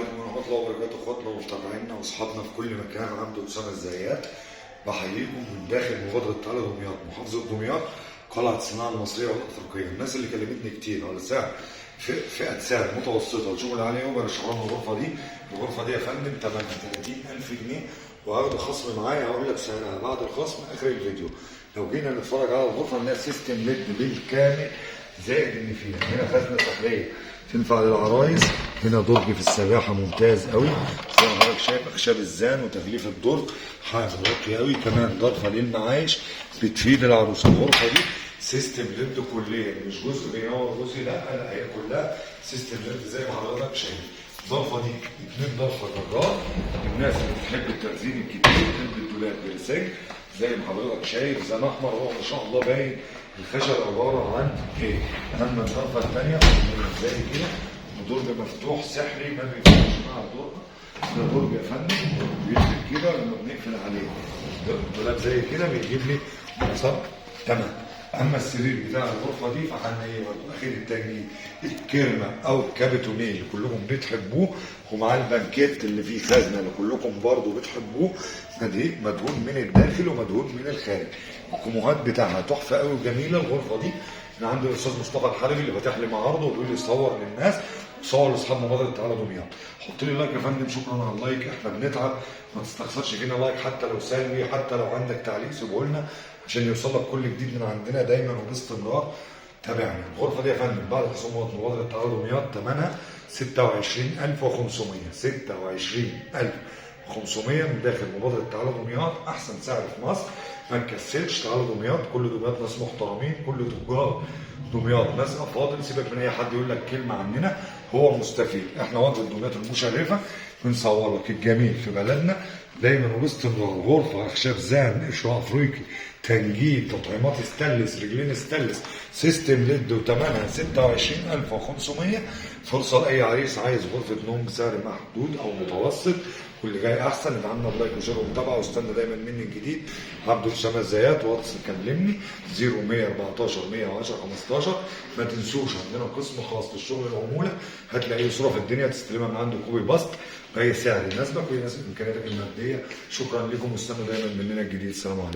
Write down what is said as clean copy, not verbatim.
عليكم ورحمة الله وبركاته، اخواتنا ومتابعينا واصحابنا في كل مكان. عبد أسامة الزيات بحييكم من داخل مبادرة تعالى دمياط، محافظة دمياط، قلعة الصناعة المصرية والأفريقية. الناس اللي كلمتني كتير على سعر فئة سعر متوسطة وشغل عالي أوي برشح لهم الغرفة دي. الغرفة دي يا فندم تمنها 30,000 جنيه، وهاخد خصم معايا هقول لك سعرها بعد الخصم آخر الفيديو. لو جينا نتفرج على الغرفة إنها سيستم ليد بالكامل، زائد إن فيها هنا خزنة سحرية تنفع للعرايس، هنا درج في السباحه ممتاز قوي زي ما حضرتك شايف، اخشاب الزان وتغليف الدرج حاجه راقيه قوي، كمان ضرفه للمعايش بتفيد العروس. الغرفه دي سيستم ليد كليا، مش جزء بينور جزء، لا هي كلها سيستم ليد زي ما حضرتك شايف. الضرفه دي 2 ضرفه جرار، الناس اللي بتحب التخزين الكتير تحب الدولاب برساج زي ما حضرتك شايف، زان احمر هو ما شاء الله باين الخشب عباره عن ايه. اما الضرفه الثانيه زي كده درج مفتوح سحري ما بينفعش مع الدرج، ده درج يا فندم بيقفل كده لما بنقفل عليه، دولاب زي كده بيجيب لي مقصد تمام. اما السرير بتاع الغرفه دي فحنيه برضه اخير التجميل، الكرمه او الكابيتونيه اللي كلكم بتحبوه، ومع البانكيت اللي فيه خزنه اللي كلكم برضه بتحبوه، مدهون من الداخل ومدهون من الخارج. الكموهات بتاعها تحفه قوي وجميله. الغرفه دي انا عندي الاستاذ مصطفى الحلبي اللي فاتح لي معارضه وبيقول لي صور للناس وصور لاصحاب مبادره تعالى دمياط. حط لي لايك يا فندم، شكرا على اللايك، احنا بنتعب، ما تستخسرش فينا لايك حتى لو سلبي، حتى لو عندك تعليق سيبه لنا عشان يوصل لك كل جديد من عندنا دايما وباستمرار. تابعنا. الغرفه دي يا فندم بعد خصومات مبادره تعالى دمياط ثمنها 26,500، 26,500 من داخل مبادره تعالى دمياط، احسن سعر في مصر. ما تكسلش، تعالى دمياط، كل دمياط ناس محترمين، كل تجار دمياط ناس افاضل. سيبك من اي حد يقول لك كلمه عننا، هو مستفيد. احنا وجه دمياط المشرفه بنصور لك الجميل في بلدنا دايما وباستمرار. غرفه اخشاب زان، قشره افريقي، تنجيد، تطعيمات استانلس، رجلين استانلس، سيستم ليد، وثمنها 26,500. فرصه لاي عريس عايز غرفه نوم بسعر محدود او متوسط، واللي جاي احسن. ادعمنا بلايك وشير ومتابعه، واستنى دايما مني الجديد. عبد أسامة الزيات، واتس كلمني 0114 110 15. ما تنسوش عندنا قسم خاص للشغل العموله، هتلاقيه صوره في الدنيا تستلمها من عنده كوبي باست باي سعر يناسبك ويناسب امكانياتك الماديه. شكرا لكم واستنوا دايما مننا الجديد. السلام عليكم.